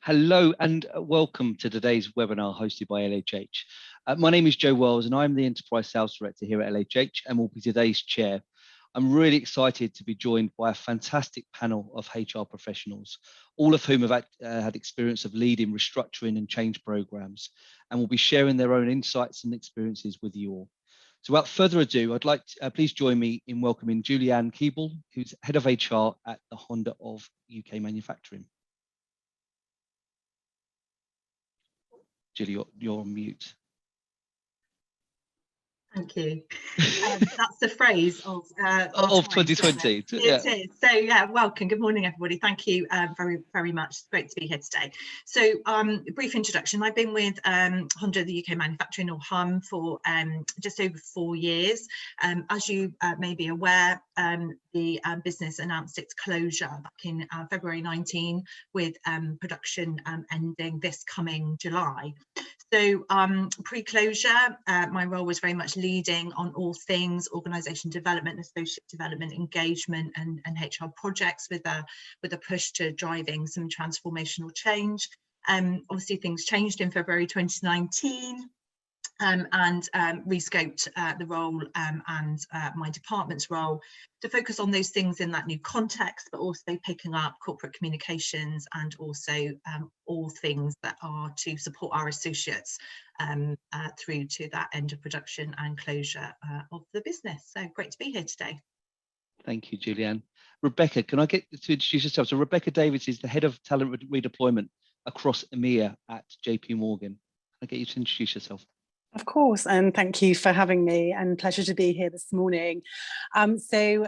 Hello and welcome to today's webinar hosted by LHH. My name is Joe Wells and I'm the Enterprise Sales Director here at LHH and will be today's chair. I'm really excited to be joined by a fantastic panel of HR professionals, all of whom have had experience of leading restructuring and change programs and will be sharing their own insights and experiences with you all. So without further ado, I'd like to please join me in welcoming Julianne Keeble, who's Head of HR at the Honda of UK Manufacturing. Julie, you're on mute. Thank you. That's the phrase of 2020. It is. So yeah, welcome. Good morning, everybody. Thank you very much. It's great to be here today. So a brief introduction. I've been with Honda, the UK Manufacturing, or HUM, for just over 4 years. As you may be aware, the business announced its closure back in February 19, with production ending this coming July. So pre-closure, my role was very much leading on all things organisation development, associate development, engagement, and HR projects, with a push to driving some transformational change. Obviously, things changed in February 2019. And rescoped the role and my department's role to focus on those things in that new context, but also picking up corporate communications and also all things that are to support our associates through to that end of production and closure of the business. So great to be here today. Thank you, Julianne. Rebecca, can I get you to introduce yourself? So Rebecca Davies is the Head of Talent Redeployment across EMEA at JP Morgan. Can I get you to introduce yourself? Of course, and thank you for having me, and pleasure to be here this morning. As Joe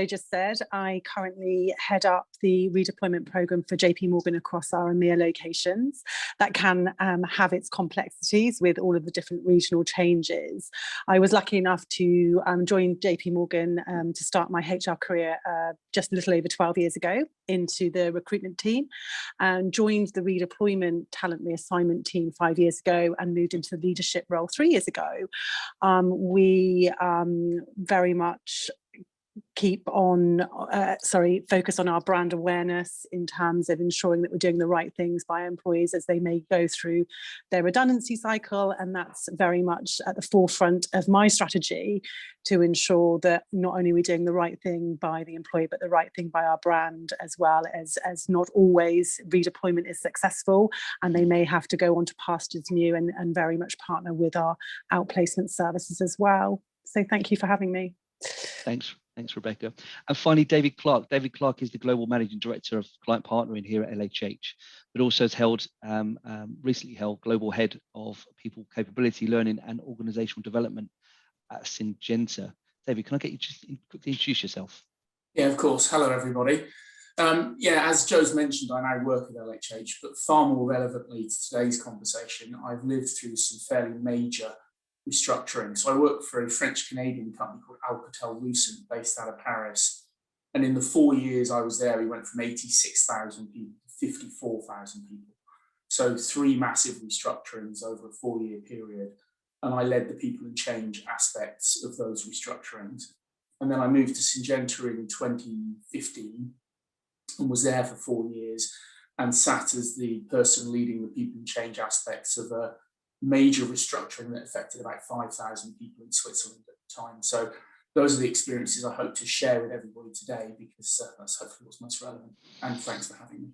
just said, I currently head up the redeployment programme for JP Morgan across our EMEA locations. That can have its complexities with all of the different regional changes. I was lucky enough to join JP Morgan to start my HR career just a little over 12 years ago into the recruitment team, and joined the redeployment talent reassignment team 5 years ago and moved into the leadership role 3 years ago. We very much focus on our brand awareness in terms of ensuring that we're doing the right things by employees as they may go through their redundancy cycle, and that's very much at the forefront of my strategy to ensure that not only are we doing the right thing by the employee, but the right thing by our brand as well, as not always redeployment is successful, and they may have to go on to pastures new, and very much partner with our outplacement services as well. So thank you for having me. Thanks, Rebecca. And finally, David Clarke. David Clarke is the Global Managing Director of Client Partnering here at LHH, but also has recently held Global Head of People Capability Learning and Organisational Development at Syngenta. David, can I get you to quickly introduce yourself? Yeah, of course. Hello, everybody. As Joe's mentioned, I now work at LHH, but far more relevantly to today's conversation, I've lived through some fairly major restructuring. So I work for a French-Canadian company called Apr21, based out of Paris. And in the 4 years I was there, we went from 86,000 people to 54,000 people. So 3 massive restructurings over a 4-year period. And I led the people and change aspects of those restructurings. And then I moved to Syngenta in 2015 and was there for 4 years and sat as the person leading the people and change aspects of a major restructuring that affected about 5,000 people in Switzerland at the time. So those are the experiences I hope to share with everybody today, because that's hopefully what's most relevant. And thanks for having me.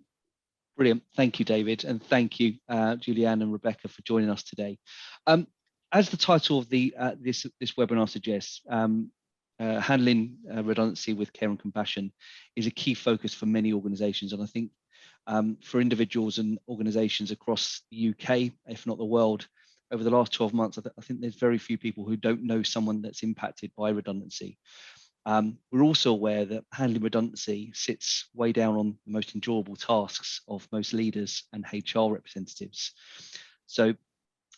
Brilliant. Thank you, David. And thank you, Julianne and Rebecca, for joining us today. As the title of this webinar suggests, handling redundancy with care and compassion is a key focus for many organisations. And I think for individuals and organisations across the UK, if not the world, over the last 12 months, I think there's very few people who don't know someone that's impacted by redundancy. We're also aware that handling redundancy sits way down on the most enjoyable tasks of most leaders and HR representatives. So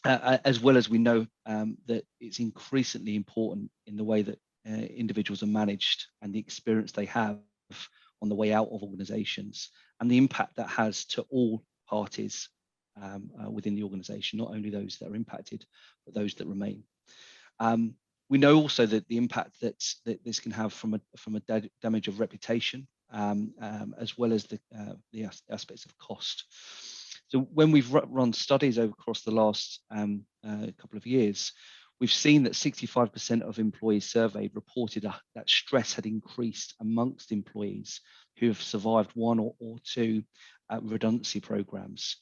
as well as we know that it's increasingly important in the way that individuals are managed and the experience they have on the way out of organisations, and the impact that has to all parties within the organisation, not only those that are impacted, but those that remain. We know also that the impact that this can have from a damage of reputation as well as the aspects of cost. So when we've run studies across the last couple of years, we've seen that 65% of employees surveyed reported that stress had increased amongst employees who have survived one or two redundancy programs.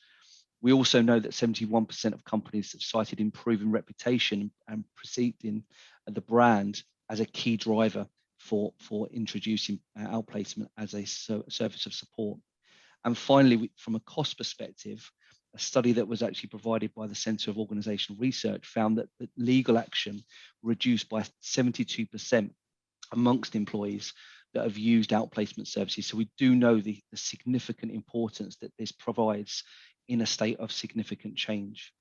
We also know that 71% of companies have cited improving reputation and perceiving the brand as a key driver for introducing outplacement as a service of support. And finally, from a cost perspective, a study that was actually provided by the Centre of Organisational Research found that legal action reduced by 72% amongst employees that have used outplacement services. So we do know the significant importance that this provides in a state of significant change.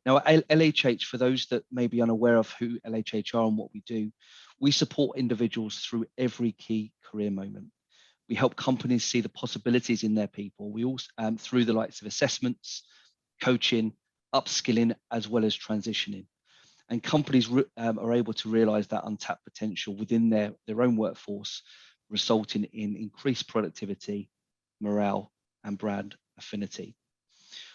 Now, at LHH, for those that may be unaware of who LHH are and what we do, we support individuals through every key career moment. We help companies see the possibilities in their people. We also, through the likes of assessments, coaching, upskilling, as well as transitioning. And companies are able to realise that untapped potential within their own workforce, resulting in increased productivity, morale, and brand affinity.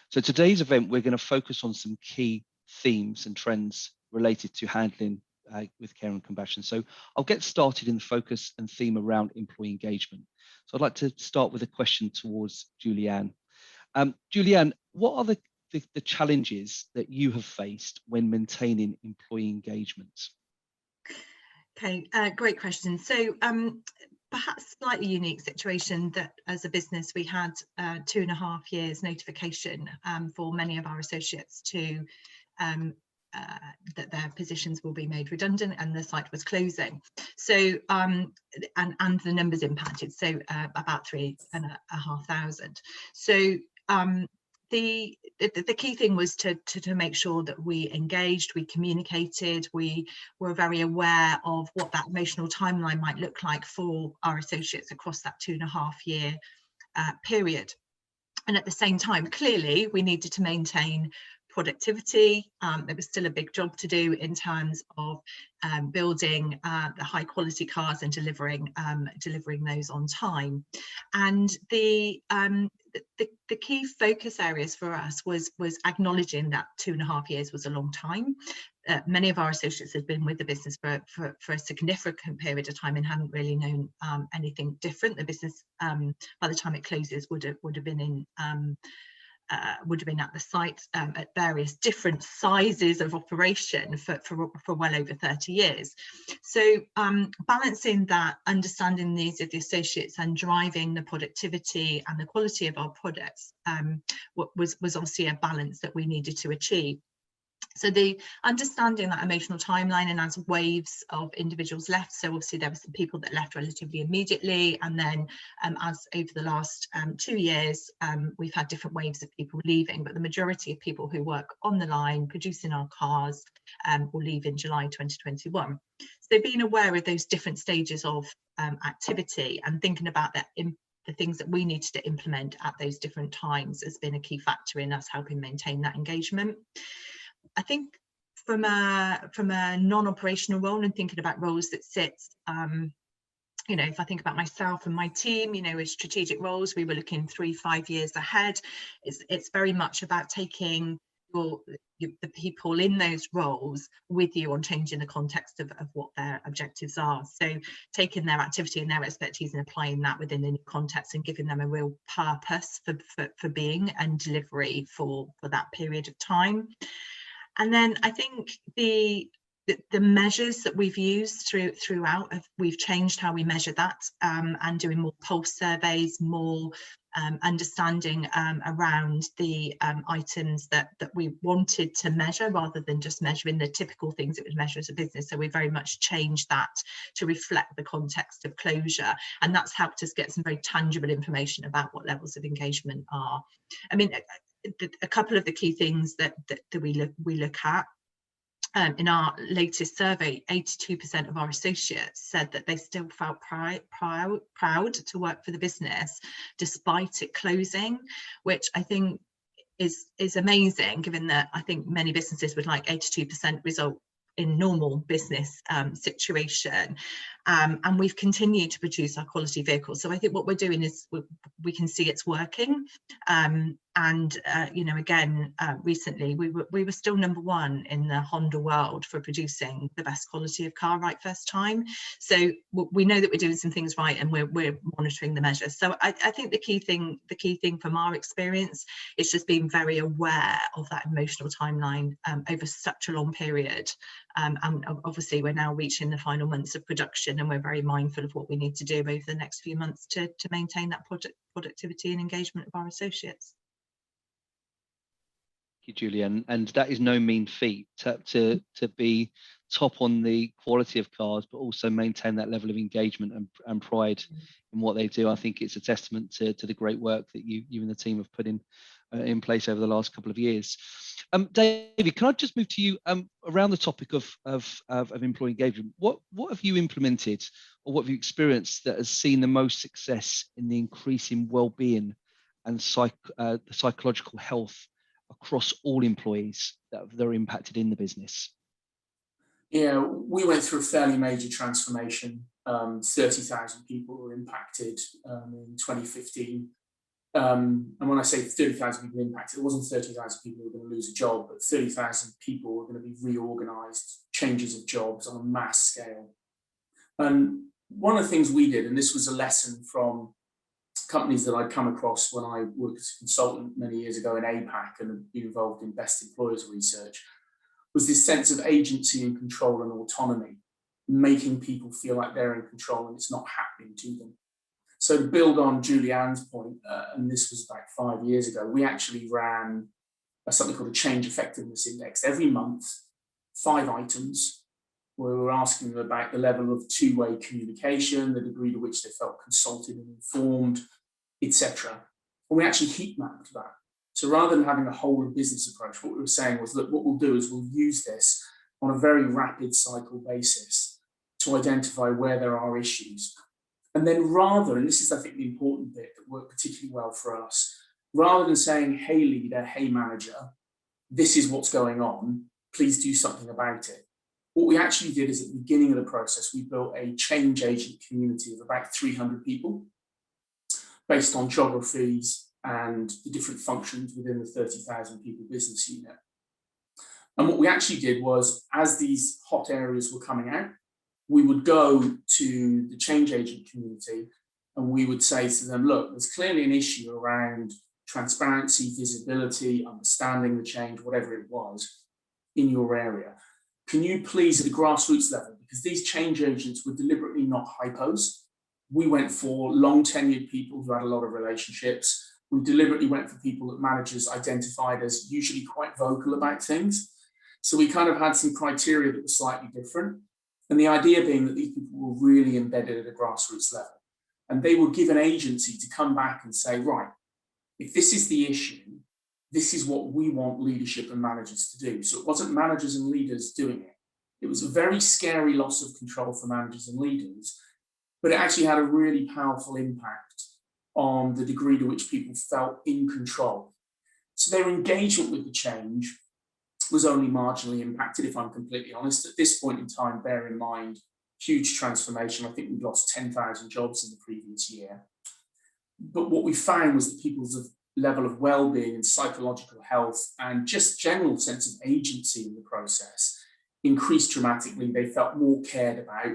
So today's event, we're going to focus on some key themes and trends related to handling with care and compassion. So I'll get started in the focus and theme around employee engagement. So I'd like to start with a question towards Julianne. Julianne, what are the challenges that you have faced when maintaining employee engagement? Okay, great question. So perhaps slightly unique situation that as a business we had 2.5 years notification for many of our associates to that their positions will be made redundant and the site was closing. So and the numbers impacted, so about 3,500. So the key thing was to make sure that we engaged, we communicated, we were very aware of what that emotional timeline might look like for our associates across that 2.5 year period. And at the same time, clearly, we needed to maintain productivity. There was still a big job to do in terms of building the high quality cars and delivering those on time. And the key focus areas for us was acknowledging that 2.5 years was a long time. Many of our associates had been with the business for a significant period of time and hadn't really known anything different. The business, by the time it closes, would have been at the site at various different sizes of operation for well over 30 years. So balancing that, understanding the needs of the associates and driving the productivity and the quality of our products was obviously a balance that we needed to achieve. So the understanding that emotional timeline, and as waves of individuals left, so obviously there were some people that left relatively immediately, and then as over the last 2 years we've had different waves of people leaving, but the majority of people who work on the line producing our cars will leave in July 2021. So being aware of those different stages of activity and thinking about that the things that we needed to implement at those different times has been a key factor in us helping maintain that engagement. I think from a non-operational role and thinking about roles that sit, you know, if I think about myself and my team, you know, as strategic roles, we were looking 3-5 years ahead. It's very much about taking the people in those roles with you on changing the context of what their objectives are. So taking their activity and their expertise and applying that within the new context and giving them a real purpose for being and delivery for that period of time. And then I think the measures that we've used throughout, we've changed how we measure that and doing more pulse surveys, more understanding around the items that we wanted to measure rather than just measuring the typical things it would measure as a business. So we very much changed that to reflect the context of closure, and that's helped us get some very tangible information about what levels of engagement are. I mean, a couple of the key things that we look at in our latest survey, 82% of our associates said that they still felt proud to work for the business despite it closing, which I think is amazing, given that I think many businesses would like 82% result in normal business situation. and we've continued to produce our quality vehicles. So I think what we're doing is we can see it's working. You know, again, recently we were still #1 in the Honda world for producing the best quality of car right first time. So we know that we're doing some things right, and we're monitoring the measures. So I think the key thing from our experience is just being very aware of that emotional timeline over such a long period. And obviously we're now reaching the final months of production, and we're very mindful of what we need to do over the next few months to maintain that productivity and engagement of our associates. Thank you, Julianne. And that is no mean feat to be top on the quality of cars, but also maintain that level of engagement and pride in what they do. I think it's a testament to the great work that you and the team have put in place over the last couple of years. David, can I just move to you around the topic of employee engagement? What have you implemented, or what have you experienced that has seen the most success in the increase in well-being and the psychological health across all employees that are impacted in the business? Yeah, we went through a fairly major transformation. 30,000 people were impacted in 2015. And when I say 30,000 people impacted, it wasn't 30,000 people who were going to lose a job, but 30,000 people were going to be reorganised, changes of jobs on a mass scale. And one of the things we did, and this was a lesson from companies that I'd come across when I worked as a consultant many years ago in APAC and been involved in best employers research, was this sense of agency and control and autonomy, making people feel like they're in control and it's not happening to them. So to build on Julianne's point, and this was about 5 years ago, we actually ran something called a Change Effectiveness Index. Every month, 5 items, where we were asking them about the level of two-way communication, the degree to which they felt consulted and informed, etc. And we actually heat mapped that. So rather than having a whole of business approach, what we were saying was, look, what we'll do is we'll use this on a very rapid cycle basis to identify where there are issues. And then rather, and this is, I think, the important bit that worked particularly well for us, rather than saying, hey leader, hey manager, this is what's going on, please do something about it. What we actually did is at the beginning of the process, we built a change agent community of about 300 people based on geographies and the different functions within the 30,000 people business unit. And what we actually did was, as these hot areas were coming out, we would go to the change agent community and we would say to them, look, there's clearly an issue around transparency, visibility, understanding the change, whatever it was in your area. Can you please, at a grassroots level, because these change agents were deliberately not hypos. We went for long tenured people who had a lot of relationships. We deliberately went for people that managers identified as usually quite vocal about things. So we kind of had some criteria that were slightly different. And the idea being that these people were really embedded at a grassroots level. And they were given agency to come back and say, right, if this is the issue, this is what we want leadership and managers to do. So it wasn't managers and leaders doing it. It was a very scary loss of control for managers and leaders, but it actually had a really powerful impact on the degree to which people felt in control. So their engagement with the change was only marginally impacted, if I'm completely honest. At this point in time, bear in mind, huge transformation. I think we lost 10,000 jobs in the previous year. But what we found was that people's level of well-being and psychological health and just general sense of agency in the process increased dramatically. They felt more cared about,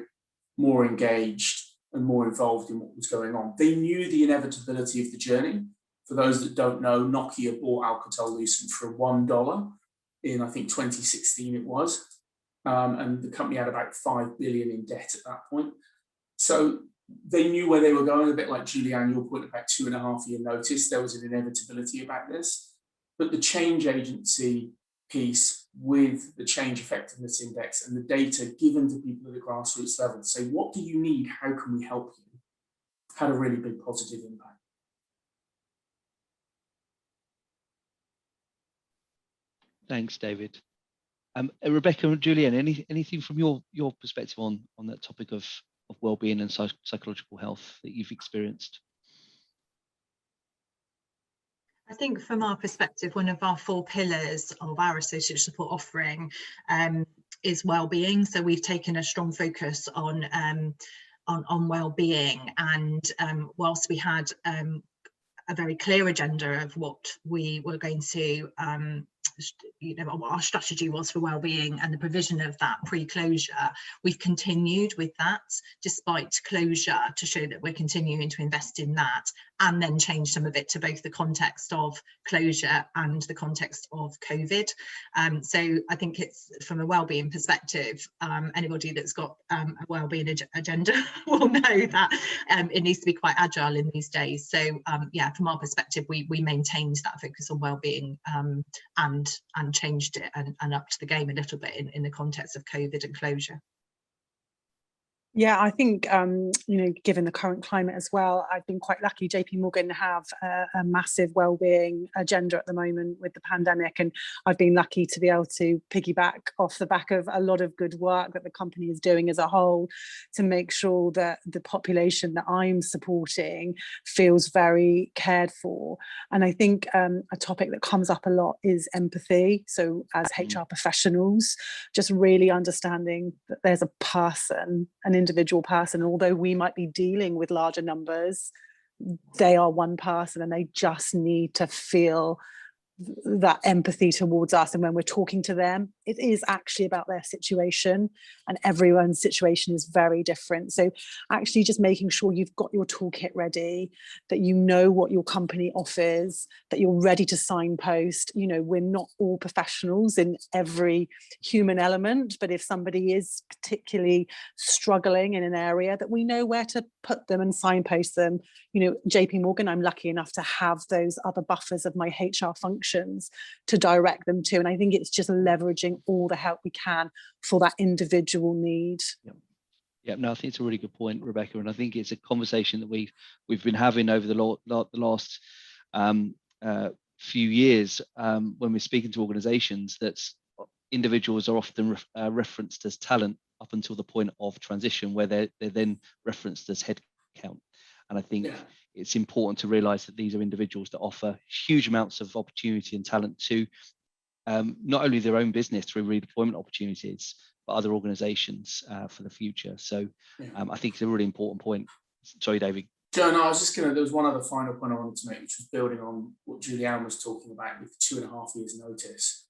more engaged, and more involved in what was going on. They knew the inevitability of the journey. For those that don't know, Nokia bought Alcatel-Lucent for $1 in, I think, 2016 it was. And the company had about 5 billion in debt at that point. So they knew where they were going, a bit like Julianne, your point about 2.5-year notice. There was an inevitability about this. But the change agency piece with the Change Effectiveness Index and the data given to people at the grassroots level to say, what do you need? How can we help you? Had a really big positive impact. Thanks, David. Rebecca and Julianne, anything from your perspective on that topic of well-being and psychological health that you've experienced? I think from our perspective, one of our 4 pillars of our associate support offering well-being. So we've taken a strong focus on well-being, and whilst we had a very clear agenda of what we were going to what our strategy was for wellbeing and the provision of that pre-closure, we've continued with that despite closure, to show that we're continuing to invest in that, and then change some of it to both the context of closure and the context of COVID. So I think it's, from a wellbeing perspective, anybody that's got a wellbeing agenda will know that it needs to be quite agile in these days. So yeah, from our perspective, we maintained that focus on wellbeing and changed it and upped the game a little bit in the context of COVID and closure. Yeah, I think, given the current climate as well, I've been quite lucky. JP Morgan have a massive wellbeing agenda at the moment with the pandemic, and I've been lucky to be able to piggyback off the back of a lot of good work that the company is doing as a whole to make sure that the population that I'm supporting feels very cared for. And I think a topic that comes up a lot is empathy. So as HR professionals, just really understanding that there's a person, an individual person, although we might be dealing with larger numbers, they are one person and they just need to feel that empathy towards us. And when we're talking to them, it is actually about their situation, and everyone's situation is very different. So actually just making sure you've got your toolkit ready, that you know what your company offers, that you're ready to signpost. We're not all professionals in every human element, but if somebody is particularly struggling in an area, that we know where to put them and signpost them. JP Morgan, I'm lucky enough to have those other buffers of my HR functions to direct them to. And I think it's just leveraging all the help we can for that individual need. Yeah, no, I think it's a really good point, Rebecca, and I think it's a conversation that we've been having over the last few years when we're speaking to organisations. That individuals are often referenced as talent up until the point of transition, where they're then referenced as headcount. And I think it's important to realise that these are individuals that offer huge amounts of opportunity and talent to not only their own business through redeployment opportunities, but other organisations for the future. So I think it's a really important point. Sorry, David. Joe, no, I was just there was one other final point I wanted to make, which was building on what Julianne was talking about with 2.5 years notice.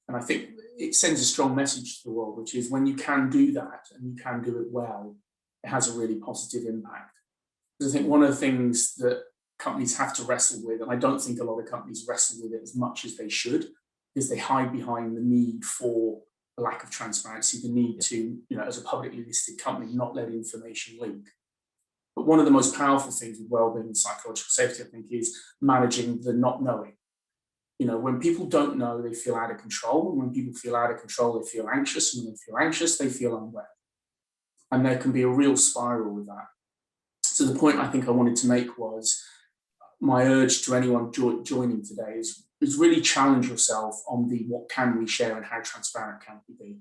And I think it sends a strong message to the world, which is when you can do that and you can do it well, it has a really positive impact. Because I think one of the things that companies have to wrestle with, and I don't think a lot of companies wrestle with it as much as they should, is they hide behind the need for a lack of transparency, the need to, as a publicly listed company, not let information leak. But one of the most powerful things with wellbeing and psychological safety, I think, is managing the not knowing. When people don't know, they feel out of control. And when people feel out of control, they feel anxious. And when they feel anxious, they feel unwell. And there can be a real spiral with that. So the point I think I wanted to make was my urge to anyone joining today is really challenge yourself on the what can we share and how transparent can we be.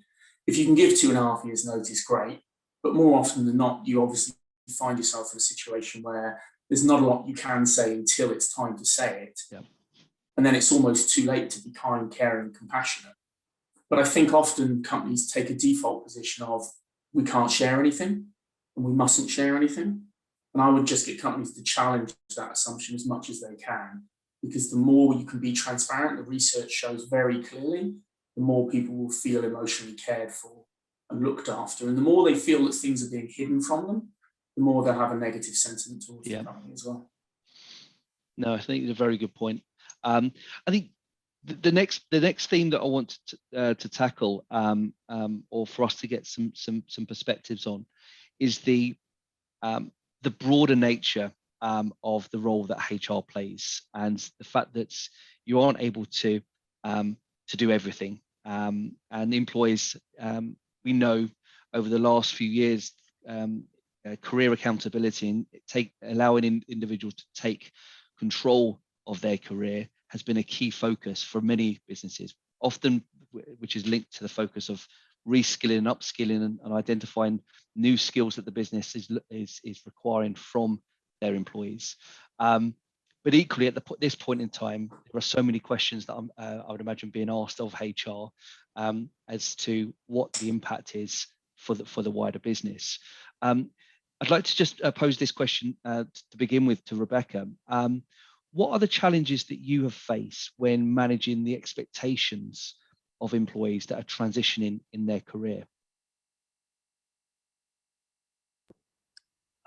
If you can give 2.5 years notice, great. But more often than not, you obviously find yourself in a situation where there's not a lot you can say until it's time to say it. Yeah. And then it's almost too late to be kind, caring, compassionate. But I think often companies take a default position of we can't share anything and we mustn't share anything. And I would just get companies to challenge that assumption as much as they can, because the more you can be transparent, the research shows very clearly, the more people will feel emotionally cared for and looked after. And the more they feel that things are being hidden from them, the more they'll have a negative sentiment towards the company as well. No, I think it's a very good point. I think the next theme that I want to tackle, or for us to get some perspectives on, is the broader nature of the role that HR plays, and the fact that you aren't able to do everything. And employees, we know over the last few years, career accountability and allowing individuals to take control of their career has been a key focus for many businesses, often which is linked to the focus of reskilling and upskilling and identifying new skills that the business is requiring from their employees. But equally, at this point in time, there are so many questions that I would imagine being asked of HR as to what the impact is for the wider business. I'd like to just pose this question to begin with to Rebecca. What are the challenges that you have faced when managing the expectations of employees that are transitioning in their career?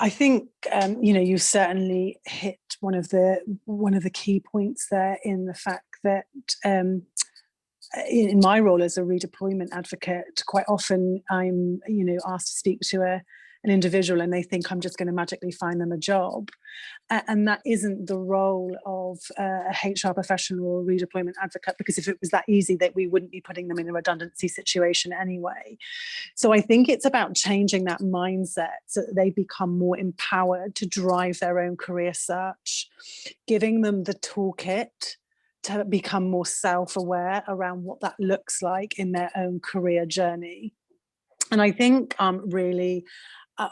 I think you certainly hit one of the key points there, in the fact that in my role as a redeployment advocate, quite often I'm asked to speak to an individual and they think I'm just going to magically find them a job, and that isn't the role of a HR professional or a redeployment advocate, because if it was that easy, that we wouldn't be putting them in a redundancy situation anyway. So I think it's about changing that mindset so that they become more empowered to drive their own career search, giving them the toolkit to become more self-aware around what that looks like in their own career journey. And I think really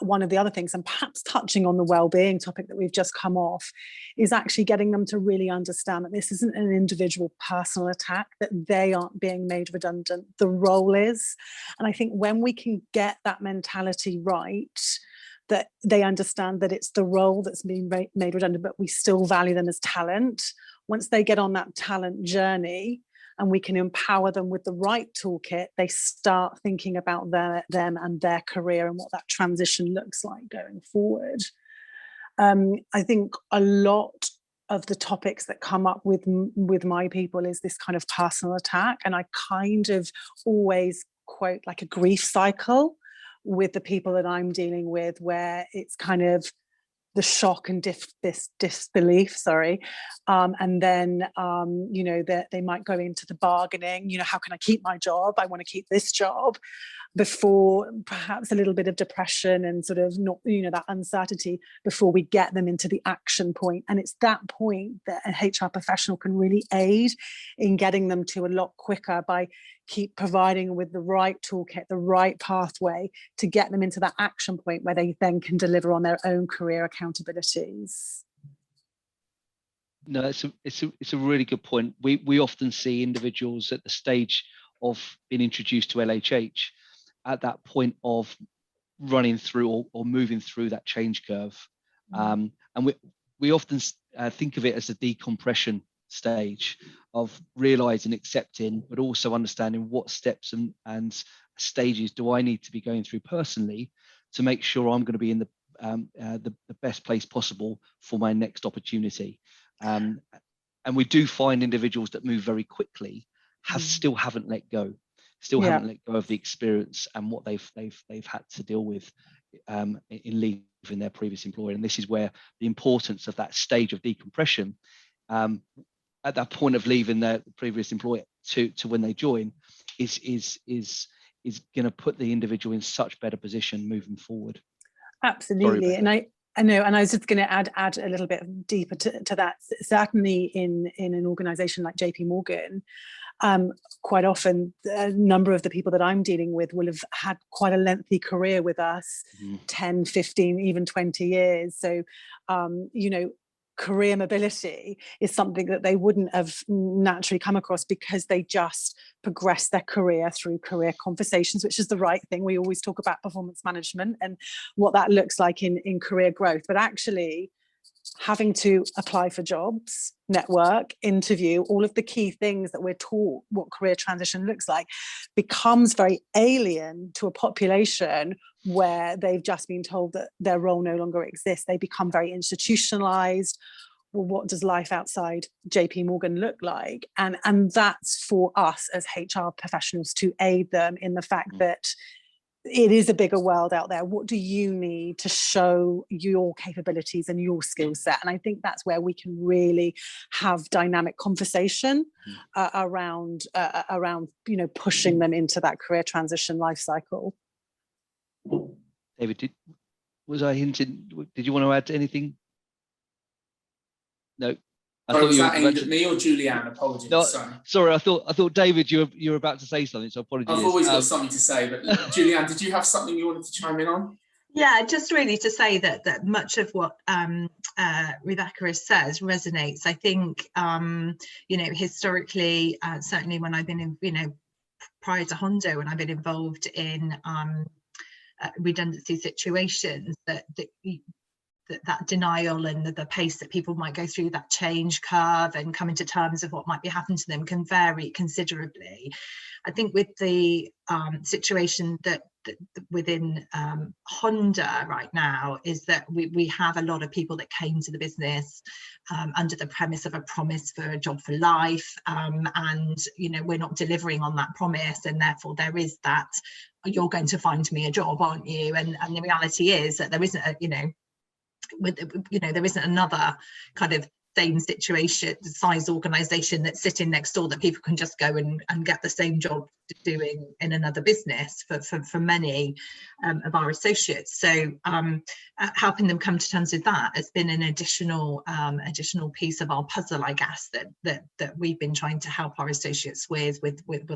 one of the other things, and perhaps touching on the well-being topic that we've just come off, is actually getting them to really understand that this isn't an individual personal attack, that they aren't being made redundant, the role is. And I think when we can get that mentality right, that they understand that it's the role that's being made redundant, but we still value them as talent. Once they get on that talent journey, and we can empower them with the right toolkit, they start thinking about them and their career and what that transition looks like going forward. I think a lot of the topics that come up with my people is this kind of personal attack, and I kind of always quote like a grief cycle with the people that I'm dealing with, where it's kind of the shock and disbelief, and then that they might go into the bargaining. How can I keep my job? I want to keep this job, before perhaps a little bit of depression and sort of not, that uncertainty, before we get them into the action point. And it's that point that an HR professional can really aid in getting them to a lot quicker, by keep providing with the right toolkit, the right pathway to get them into that action point where they then can deliver on their own career accountabilities. No, it's a really good point. We often see individuals at the stage of being introduced to LHH at that point of running through or moving through that change curve. And we often think of it as a decompression stage of realizing, accepting, but also understanding what steps and stages do I need to be going through personally to make sure I'm going to be in the best place possible for my next opportunity. And we do find individuals that move very quickly still haven't let go of the experience and what they've had to deal with in leaving their previous employer. And this is where the importance of that stage of decompression at that point of leaving their previous employer to when they join is going to put the individual in such better position moving forward. Absolutely. And I know, and I was just going to add a little bit deeper to that. Certainly in an organization like JP Morgan, quite often a number of the people that I'm dealing with will have had quite a lengthy career with us, 10, 15, even 20 years. So, career mobility is something that they wouldn't have naturally come across, because they just progressed their career through career conversations, which is the right thing. We always talk about performance management and what that looks like in career growth, but actually having to apply for jobs, network, interview, all of the key things that we're taught what career transition looks like, becomes very alien to a population where they've just been told that their role no longer exists. They become very institutionalized. Well, what does life outside JP Morgan look like? And that's for us as HR professionals to aid them in the fact that it is a bigger world out there. What do you need to show your capabilities and your skill set? And I think that's where we can really have dynamic conversation around pushing them into that career transition life cycle. David, was I hinting? Did you want to add anything? No. Was that aimed at me or Julianne? Apologies. No, sorry, I thought David, you were about to say something, so apologies. I've always got something to say, but Julianne, did you have something you wanted to chime in on? Yeah, just really to say that much of what Rebecca says resonates. I think historically, certainly when I've been in, prior to Hondo, when I've been involved in redundancy situations, that denial and the pace that people might go through that change curve and coming to terms of what might be happening to them can vary considerably. I think with the situation that within Honda right now is that we have a lot of people that came to the business under the premise of a promise for a job for life, and we're not delivering on that promise, and therefore there is that you're going to find me a job, aren't you? And the reality is that there isn't there isn't another kind of same situation size organization that's sitting next door that people can just go and get the same job doing in another business for many of our associates. So helping them come to terms with that has been an additional piece of our puzzle, I guess, that we've been trying to help our associates with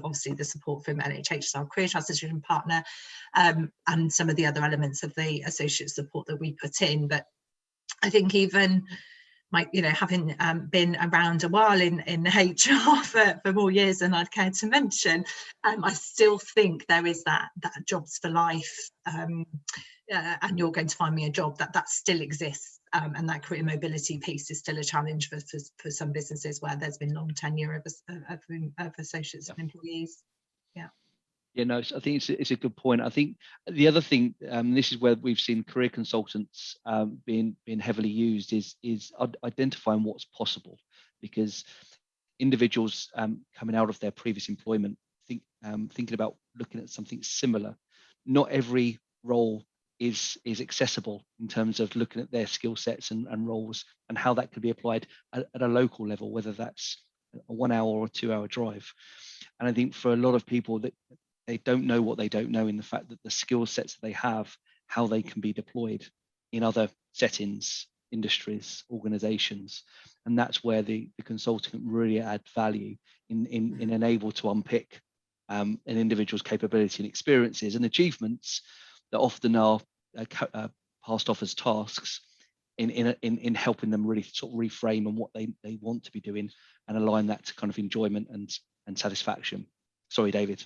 obviously the support from LHH, our career transition partner, and some of the other elements of the associate support that we put in. But I think even having been around a while in HR for more years than I'd care to mention, I still think there is that jobs for life, and you're going to find me a job, that still exists, and that career mobility piece is still a challenge for some businesses where there's been long tenure of associates and employees. Yeah, no, I think it's a good point. I think the other thing, this is where we've seen career consultants being heavily used, is identifying what's possible, because individuals coming out of their previous employment thinking about looking at something similar. Not every role is accessible in terms of looking at their skill sets and roles and how that could be applied at a local level, whether that's a 1 hour or 2 hour drive. And I think for a lot of people that they don't know what they don't know, in the fact that the skill sets that they have, how they can be deployed in other settings, industries, organizations. And that's where the consultant really add value in able to unpick an individual's capability and experiences and achievements that often are passed off as tasks, in helping them really sort of reframe on what they want to be doing and align that to kind of enjoyment and satisfaction. Sorry, David.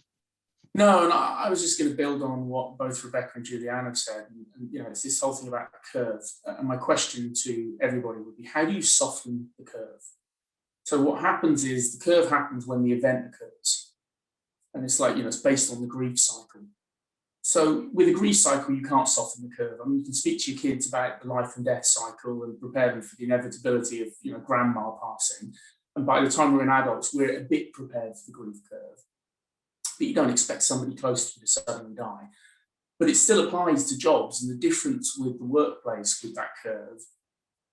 No, and I was just going to build on what both Rebecca and Julianne have said. And it's this whole thing about the curve. And my question to everybody would be, how do you soften the curve? So what happens is the curve happens when the event occurs. And it's like, it's based on the grief cycle. So with a grief cycle, you can't soften the curve. I mean, you can speak to your kids about the life and death cycle and prepare them for the inevitability of, grandma passing. And by the time we're in adults, we're a bit prepared for the grief curve. But you don't expect somebody close to you to suddenly die. But it still applies to jobs. And the difference with the workplace with that curve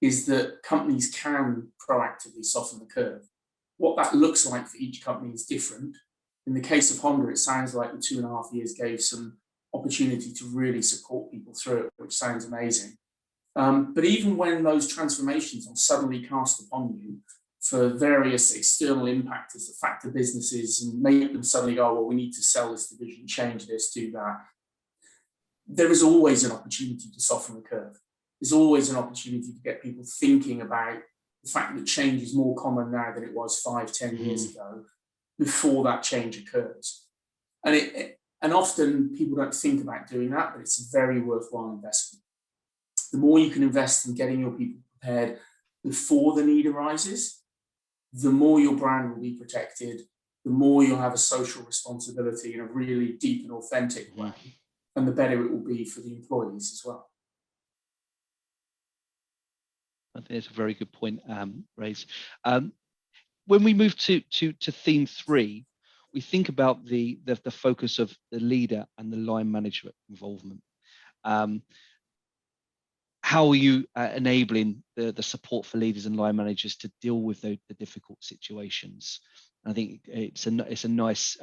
is that companies can proactively soften the curve. What that looks like for each company is different. In the case of Honda, it sounds like the 2.5 years gave some opportunity to really support people through it, which sounds amazing. But even when those transformations are suddenly cast upon you for various external impactors that factor businesses and make them suddenly go, well, we need to sell this division, change this, do that. There is always an opportunity to soften the curve. There's always an opportunity to get people thinking about the fact that change is more common now than it was 5-10 years ago, before that change occurs. And often people don't think about doing that, but it's a very worthwhile investment. The more you can invest in getting your people prepared before the need arises, the more your brand will be protected, the more you'll have a social responsibility in a really deep and authentic way, and the better it will be for the employees as well. I think it's a very good point, Raise. When we move to theme 3, we think about the focus of the leader and the line manager involvement. How are you enabling the support for leaders and line managers to deal with the difficult situations? I think it's a nice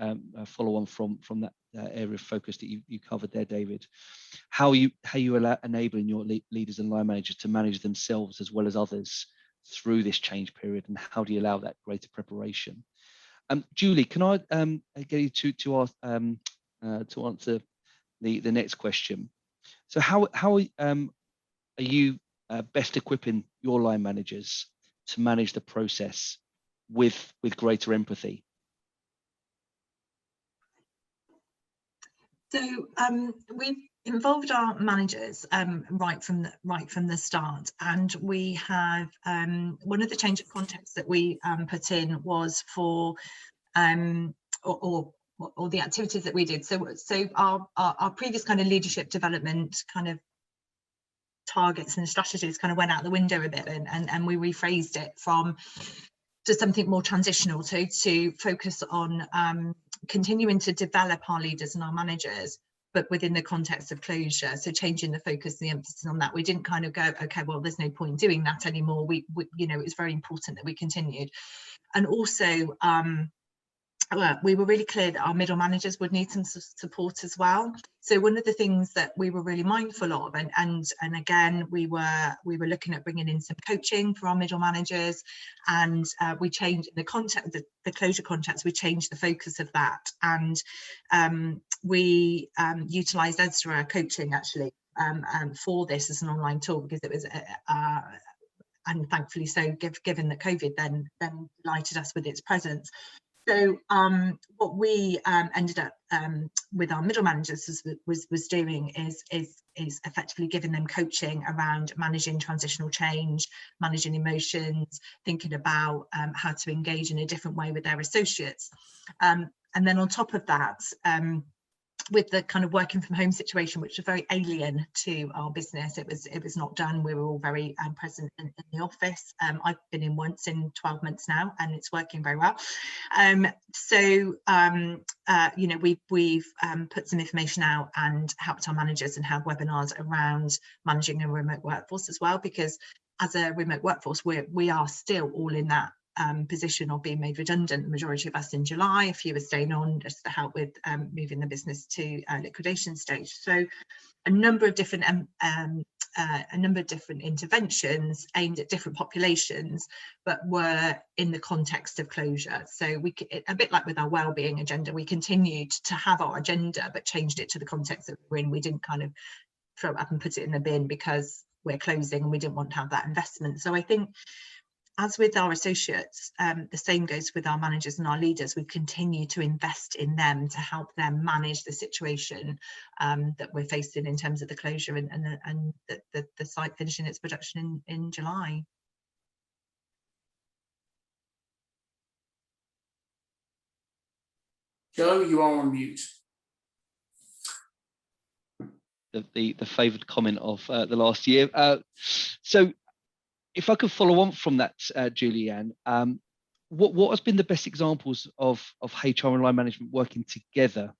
follow on from that area of focus that you covered there, David. How you enabling your leaders and line managers to manage themselves as well as others through this change period, and how do you allow that greater preparation? Julie, can I get you to answer the next question? So how are you best equipping your line managers to manage the process with greater empathy? So we've involved our managers right from the start, and we have one of the change of context that we put in was for or the activities that we did. So our previous kind of leadership development kind of targets and strategies kind of went out the window a bit, and we rephrased it from to something more transitional to focus on continuing to develop our leaders and our managers, but within the context of closure. So changing the focus, the emphasis on that. We didn't kind of go, okay, well, there's no point in doing that anymore. We you know, it's very important that we continued. And also we were really clear that our middle managers would need some support as well. So one of the things that we were really mindful of, and again, we were looking at bringing in some coaching for our middle managers, and we changed the context, the closure context. We changed the focus of that, and we utilised Ezra coaching actually for this as an online tool, because it was and thankfully so, given that COVID then lighted us with its presence. So what we ended up with our middle managers was doing is effectively giving them coaching around managing transitional change, managing emotions, thinking about how to engage in a different way with their associates. And then on top of that, with the kind of working from home situation, which was very alien to our business, it was not done. We were all very present in the office. I've been in once in 12 months now, and it's working very well. You know, we've put some information out and helped our managers and held webinars around managing a remote workforce as well, because as a remote workforce, we are still all in that position of being made redundant. The majority of us in July, a few are staying on just to help with moving the business to liquidation stage. So a number of different interventions aimed at different populations, but were in the context of closure. So we, a bit like with our wellbeing agenda, we continued to have our agenda but changed it to the context that we're in. We didn't kind of throw it up and put it in the bin because we're closing and we didn't want to have that investment. So I think, as with our associates, the same goes with our managers and our leaders. We continue to invest in them to help them manage the situation that we're facing in terms of the closure and the site finishing its production in July. Joe, you are on mute. The favoured comment of the last year. So, if I could follow on from that, Julianne, what has been the best examples of HR and line management working together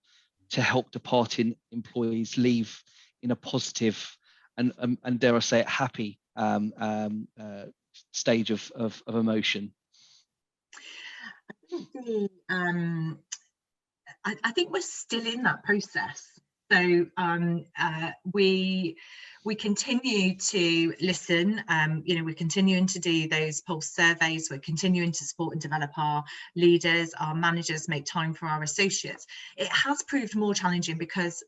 to help departing employees leave in a positive and dare I say it, happy stage of emotion? I think we're still in that process. So we continue to listen, you know, we're continuing to do those pulse surveys, we're continuing to support and develop our leaders, our managers, make time for our associates. It has proved more challenging because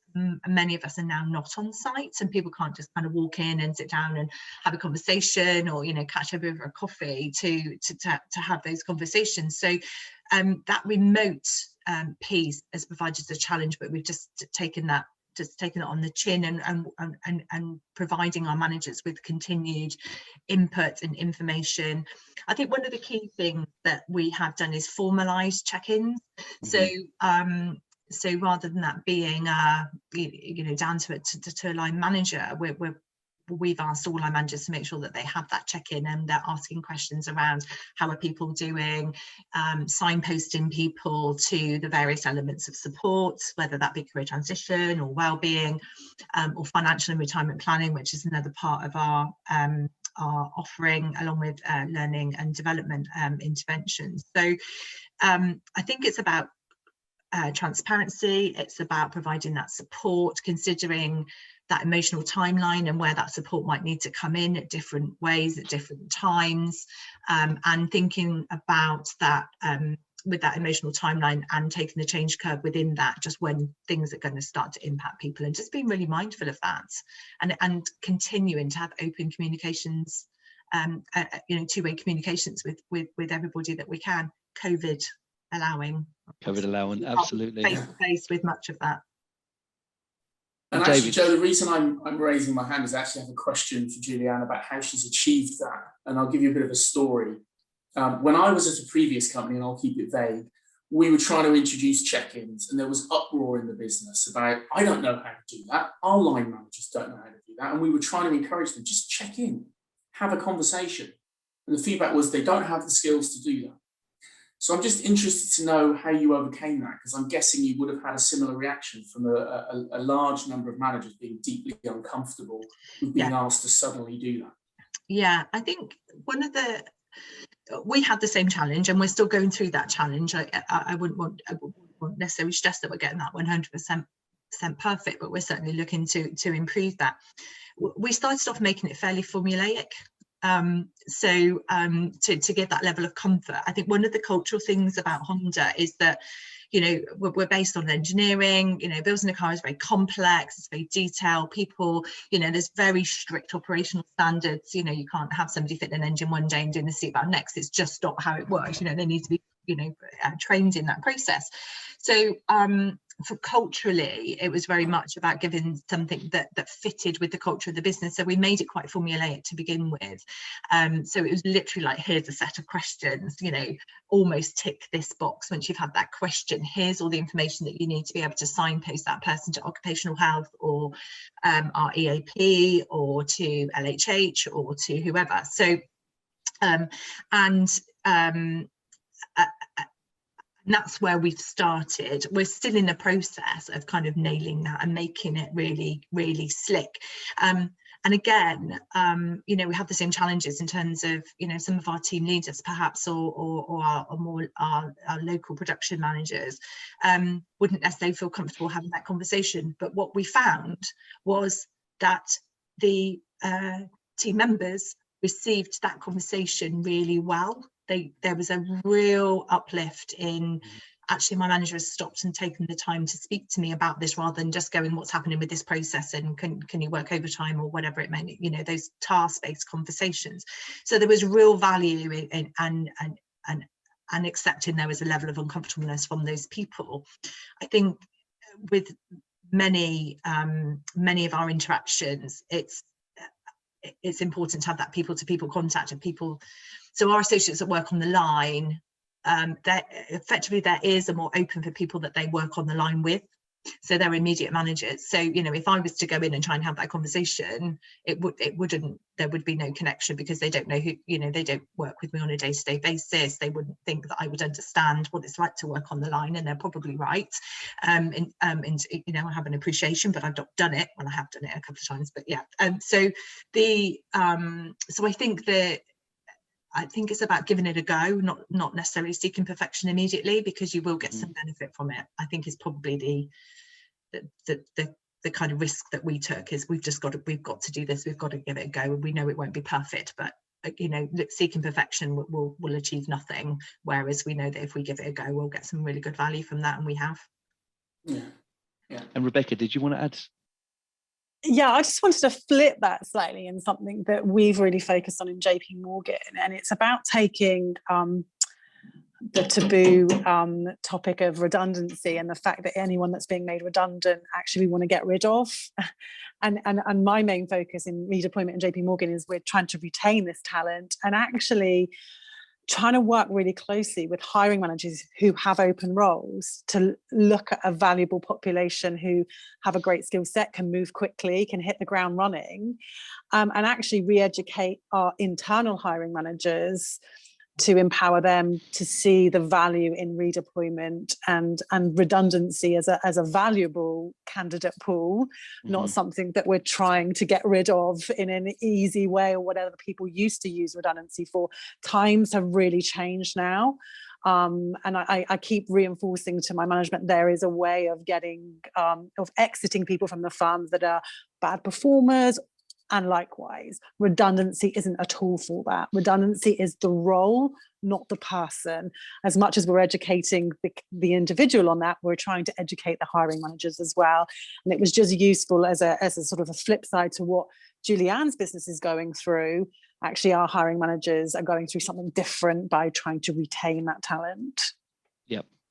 many of us are now not on site, and people can't just kind of walk in and sit down and have a conversation, or, you know, catch up over a coffee to have those conversations. So that remote piece has provided a challenge, but we've just taken it on the chin and providing our managers with continued input and information. I think one of the key things that we have done is formalised check-ins. Mm-hmm. So rather than that being you know, down to a line manager, we've asked all our managers to make sure that they have that check-in and they're asking questions around how are people doing, signposting people to the various elements of support, whether that be career transition or wellbeing, or financial and retirement planning, which is another part of our offering, along with learning and development interventions. So I think it's about transparency, it's about providing that support, considering that emotional timeline and where that support might need to come in at different ways at different times, and thinking about that that emotional timeline and taking the change curve within that, just when things are going to start to impact people, and just being really mindful of that, and continuing to have open communications, two-way communications with everybody that we can, COVID allowing. Absolutely. Face to face with much of that. And actually, Joe, the reason I'm raising my hand is I actually have a question for Julianne about how she's achieved that. And I'll give you a bit of a story. When I was at a previous company, and I'll keep it vague, we were trying to introduce check-ins, and there was uproar in the business about, I don't know how to do that. Our line managers don't know how to do that. And we were trying to encourage them, just check in, have a conversation. And the feedback was they don't have the skills to do that. So I'm just interested to know how you overcame that, because I'm guessing you would have had a similar reaction from a large number of managers being deeply uncomfortable with being asked to suddenly do that. Yeah, I think we had the same challenge, and we're still going through that challenge. I wouldn't necessarily stress that we're getting that 100% perfect, but we're certainly looking to improve that. We started off making it fairly formulaic. To give that level of comfort, I think one of the cultural things about Honda is that, we're based on engineering. Building a car is very complex, it's very detailed. People, there's very strict operational standards. You can't have somebody fitting an engine one day and doing the seatbelt next. It's just not how it works. They need to be, trained in that process. So for culturally, it was very much about giving something that fitted with the culture of the business. So we made it quite formulaic to begin with. So it was literally like, here's a set of questions, almost tick this box. Once you've had that question, here's all the information that you need to be able to signpost that person to occupational health, or our EAP, or to LHH, or to whoever. So that's where we've started. We're still in the process of kind of nailing that and making it really, really slick. And again, we have the same challenges in terms of, some of our team leaders perhaps, or our local production managers wouldn't necessarily feel comfortable having that conversation. But what we found was that the team members received that conversation really well. There was a real uplift in, actually, my manager has stopped and taken the time to speak to me about this, rather than just going, what's happening with this process, and can you work overtime, or whatever it may be, those task-based conversations. So there was real value in and accepting there was a level of uncomfortableness from those people. I think with many of our interactions, it's important to have that people-to-people contact of people. So our associates that work on the line, there is a more open for people that they work on the line with. So they're immediate managers. So, if I was to go in and try and have that conversation, there would be no connection, because they don't know who, they don't work with me on a day-to-day basis. They wouldn't think that I would understand what it's like to work on the line, and they're probably right. I have an appreciation, but I've not done it. Well, I have done it a couple of times, but yeah. So I think it's about giving it a go, not necessarily seeking perfection immediately, because you will get some benefit from it. I think is probably the kind of risk that we took, is we've got to do this, we've got to give it a go, and we know it won't be perfect, but seeking perfection will achieve nothing, whereas we know that if we give it a go, we'll get some really good value from that, and we have. Yeah. And Rebecca, did you want to add? Yeah, I just wanted to flip that slightly, in something that we've really focused on in JP Morgan, and it's about taking the taboo topic of redundancy, and the fact that anyone that's being made redundant actually we want to get rid of. And my main focus in redeployment in JP Morgan is we're trying to retain this talent, and actually trying to work really closely with hiring managers who have open roles to look at a valuable population who have a great skill set, can move quickly, can hit the ground running, and actually re-educate our internal hiring managers to empower them to see the value in redeployment and redundancy as a valuable candidate pool, not something that we're trying to get rid of in an easy way, or whatever people used to use redundancy for. Times have really changed now. And I keep reinforcing to my management, there is a way of exiting people from the firms that are bad performers, And likewise, redundancy isn't a tool for that. Redundancy is the role, not the person. As much as we're educating the individual on that, we're trying to educate the hiring managers as well. And it was just useful as a sort of a flip side to what Julianne's business is going through. Actually, our hiring managers are going through something different by trying to retain that talent.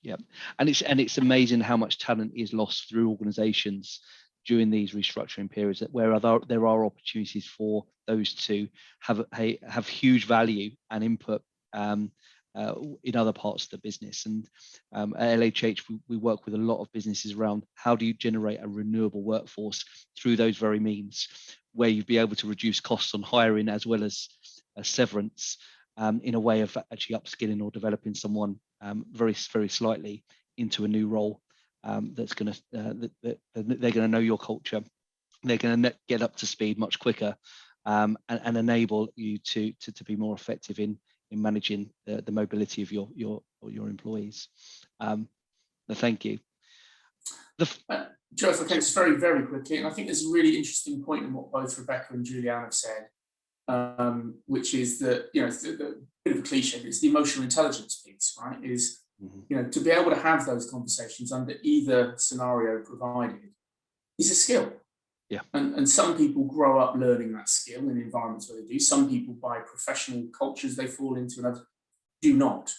Yep. And it's amazing how much talent is lost through organizations during these restructuring periods, where there are opportunities for those to have huge value and input in other parts of the business. And at LHH, we work with a lot of businesses around how do you generate a renewable workforce through those very means, where you'd be able to reduce costs on hiring as well as severance in a way of actually upskilling or developing someone very, very slightly into a new role. That's going to they're going to know your culture, they're going to get up to speed much quicker, and enable you to be more effective in managing the mobility of your employees. Thank you. Joe, if I can just very, very quickly, and I think there's a really interesting point in what both Rebecca and Julianne have said, which is that, it's a bit of a cliche, but it's the emotional intelligence piece, right? Is to be able to have those conversations under either scenario provided is a skill. Yeah. And some people grow up learning that skill in environments where they do. Some people, by professional cultures they fall into, and others do not.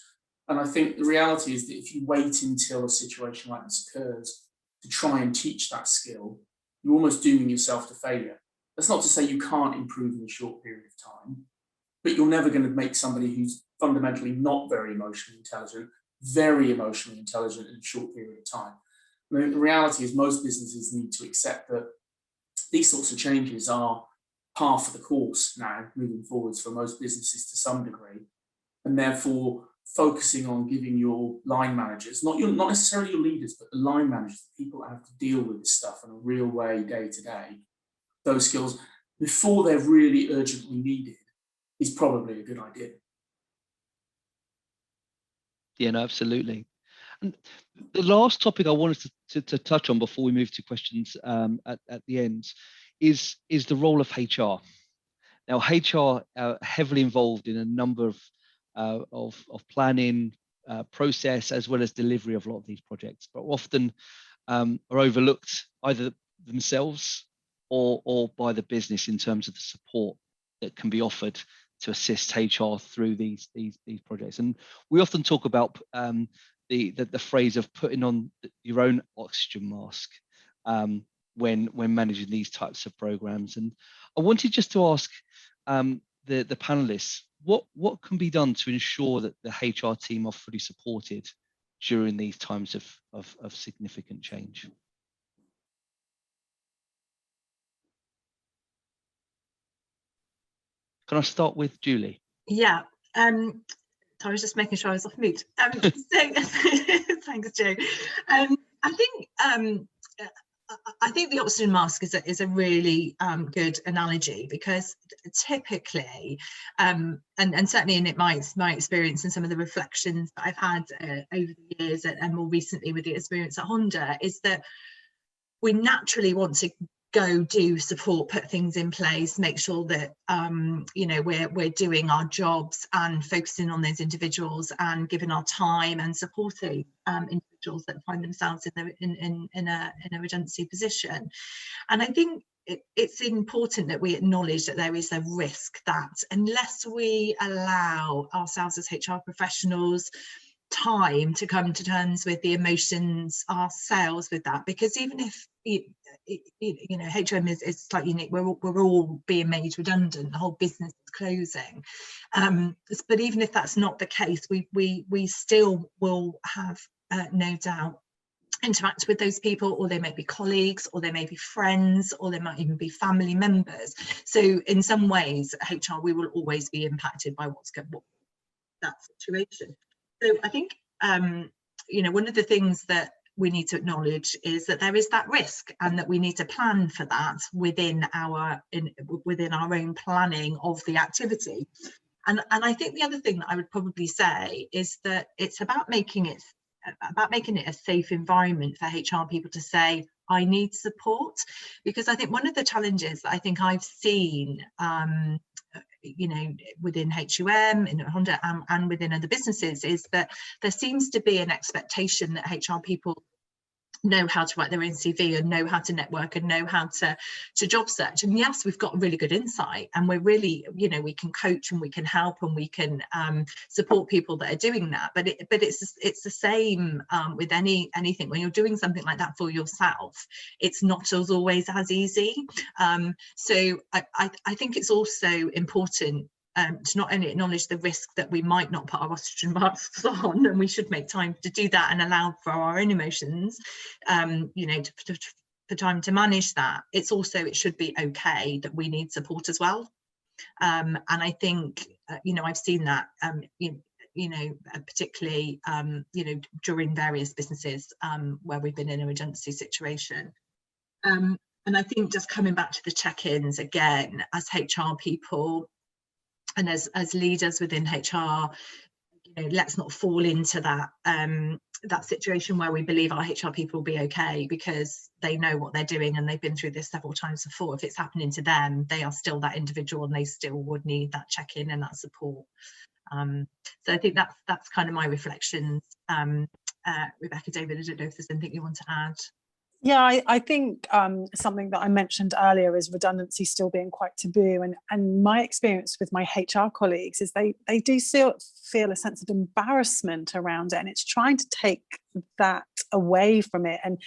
And I think the reality is that if you wait until a situation like this occurs to try and teach that skill, you're almost dooming yourself to failure. That's not to say you can't improve in a short period of time, but you're never going to make somebody who's fundamentally not very emotionally intelligent very emotionally intelligent in a short period of time. I mean, the reality is most businesses need to accept that these sorts of changes are par for the course now, moving forwards for most businesses to some degree, and therefore focusing on giving your line managers, not necessarily your leaders, but the line managers, the people that have to deal with this stuff in a real way day to day, those skills before they're really urgently needed is probably a good idea. Yeah, no, absolutely. And the last topic I wanted to touch on before we move to questions at the end is the role of HR. Now, HR are heavily involved in a number of planning, process, as well as delivery of a lot of these projects, but often are overlooked either themselves or by the business in terms of the support that can be offered to assist HR through these projects. And we often talk about the phrase of putting on your own oxygen mask when managing these types of programs. And I wanted just to ask the panelists, what can be done to ensure that the HR team are fully supported during these times of significant change? Can I start with Julie? Yeah. I was just making sure I was off mute. So thanks, Joe. I think the oxygen mask is a really good analogy, because typically, and certainly in my experience and some of the reflections that I've had over the years and more recently with the experience at Honda, is that we naturally want to go do support, put things in place, make sure that we're doing our jobs and focusing on those individuals and giving our time and supporting individuals that find themselves in a redundancy position. And I think it's important that we acknowledge that there is a risk that unless we allow ourselves as HR professionals time to come to terms with the emotions ourselves with that, because even if HM is slightly unique, we're all being made redundant, the whole business is closing, but even if that's not the case, we still will have no doubt interact with those people, or they may be colleagues, or they may be friends, or they might even be family members. So in some ways, HR, we will always be impacted by what's that situation. So I think, one of the things that we need to acknowledge is that there is that risk, and that we need to plan for that within our own planning of the activity. And I think the other thing that I would probably say is that it's about making it a safe environment for HR people to say, I need support, because I think one of the challenges that I think I've seen, you know, within HUM, in Honda, and within other businesses, is that there seems to be an expectation that HR people know how to write their own CV and know how to network and know how to job search. And yes, we've got really good insight, and we're really, you know, we can coach and we can help and we can support people that are doing that. But it's the same with anything. When you're doing something like that for yourself, it's not as always as easy. So I think it's also important to not only acknowledge the risk that we might not put our oxygen masks on, and we should make time to do that and allow for our own emotions, you know, for time to manage that. It's also, it should be okay that we need support as well. And I think, you know, I've seen that, you know, particularly, you know, during various businesses where we've been in a redundancy situation. And I think just coming back to the check-ins again, as HR people, and as leaders within HR, you know, let's not fall into that that situation where we believe our HR people will be okay because they know what they're doing and they've been through this several times before. If it's happening to them, they are still that individual and they still would need that check-in and that support. So I think that's kind of my reflections. Rebecca, David, I don't know if there's anything you want to add. Yeah, I think something that I mentioned earlier is redundancy still being quite taboo, and my experience with my HR colleagues is they do still feel a sense of embarrassment around it, and it's trying to take that away from it. And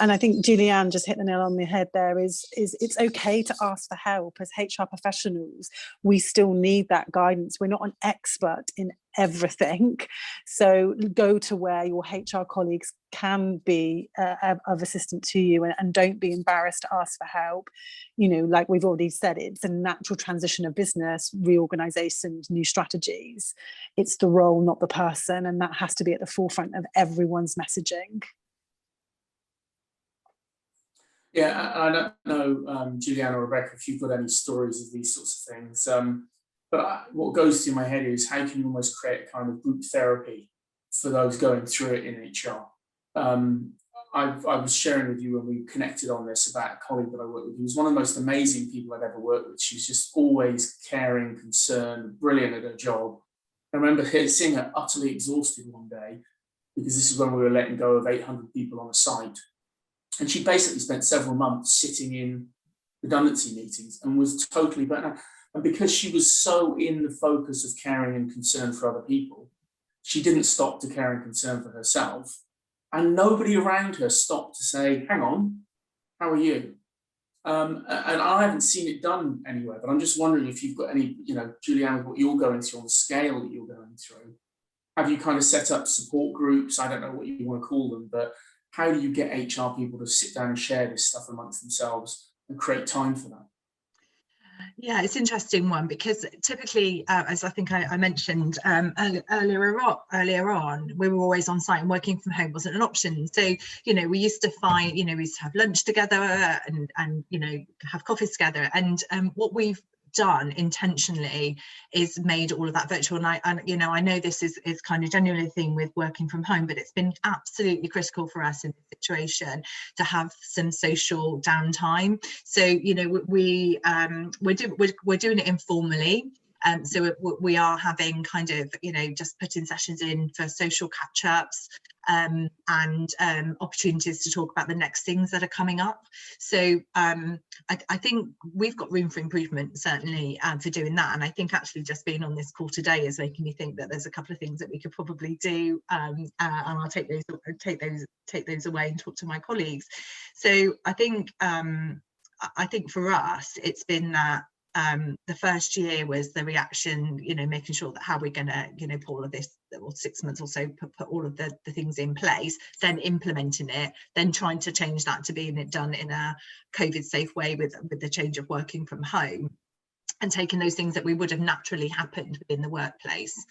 I think Julianne just hit the nail on the head there. Is it's okay to ask for help. As HR professionals, we still need that guidance. We're not an expert in everything, so go to where your HR colleagues can be of assistance to you, and don't be embarrassed to ask for help. You know, like we've already said, it's a natural transition of business, reorganizations, new strategies. It's the role, not the person, and that has to be at the forefront of everyone's messaging. Yeah, I don't know, Julianne or Rebecca, if you've got any stories of these sorts of things. But what goes through my head is how can you almost create a kind of group therapy for those going through it in HR. I was sharing with you when we connected on this about a colleague that I worked with. He was one of the most amazing people I've ever worked with. She was just always caring, concerned, brilliant at her job. I remember seeing her utterly exhausted one day, because this is when we were letting go of 800 people on a site. And she basically spent several months sitting in redundancy meetings and was totally burnt out. And because she was so in the focus of caring and concern for other people, she didn't stop to care and concern for herself. And nobody around her stopped to say, hang on, how are you? And I haven't seen it done anywhere, but I'm just wondering if you've got any, you know, Julianne, what you're going through on the scale that you're going through. Have you kind of set up support groups? I don't know what you want to call them, but how do you get HR people to sit down and share this stuff amongst themselves and create time for that? Yeah, it's an interesting one, because typically, as I think I mentioned earlier on, we were always on site and working from home wasn't an option. So, you know, we used to find, you know, we used to have lunch together and you know, have coffees together. And what we've done intentionally is made all of that virtual. And you know, I know this is kind of genuinely a thing with working from home, but it's been absolutely critical for us in this situation to have some social downtime. So, you know, we're doing it informally. So we are having kind of, you know, just putting sessions in for social catch-ups and opportunities to talk about the next things that are coming up. So I think we've got room for improvement, certainly, for doing that. And I think actually just being on this call today is making me think that there's a couple of things that we could probably do, and I'll take those away and talk to my colleagues. So I think for us, it's been that the first year was the reaction, you know, making sure that how we're going to, you know, put all of this, or 6 months or so, put all of the things in place, then implementing it, then trying to change that to being it done in a COVID safe way with the change of working from home, and taking those things that we would have naturally happened within the workplace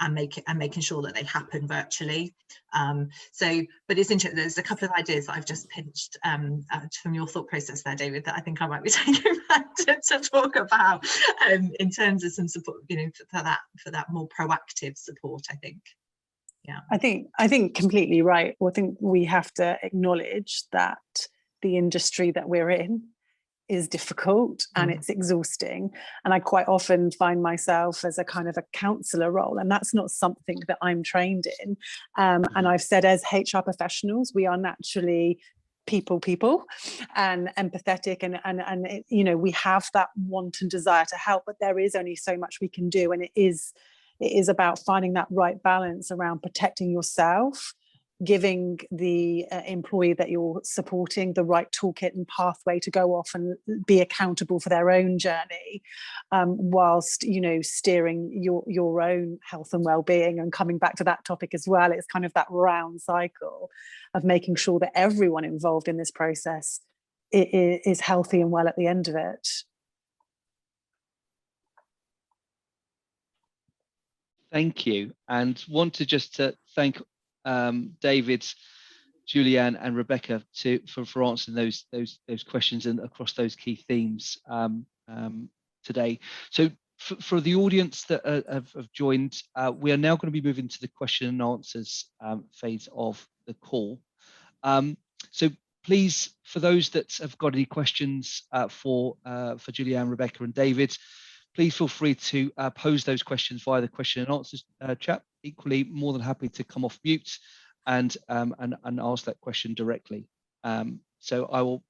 and making sure that they happen virtually. But it's interesting, there's a couple of ideas that I've just pinched from your thought process there, David, that I think I might be taking back to talk about in terms of some support, you know, for that more proactive support, I think. Yeah, I think completely right. Well, I think we have to acknowledge that the industry that we're in is difficult and it's exhausting. And I quite often find myself as a kind of a counsellor role, and that's not something that I'm trained in. And I've said, as HR professionals, we are naturally people and empathetic, and it, you know, we have that want and desire to help, but there is only so much we can do, and it is about finding that right balance around protecting yourself, giving the employee that you're supporting the right toolkit and pathway to go off and be accountable for their own journey, whilst, you know, steering your own health and well-being. And coming back to that topic as well, it's kind of that round cycle of making sure that everyone involved in this process is healthy and well at the end of it. Thank you, and want to just thank David, Julianne, and Rebecca for answering those questions and across those key themes today. So for the audience that have joined, we are now going to be moving to the question and answers phase of the call. So please, for those that have got any questions for Julianne, Rebecca, and David, please feel free to pose those questions via the question and answers chat. Equally, more than happy to come off mute and ask that question directly. So I will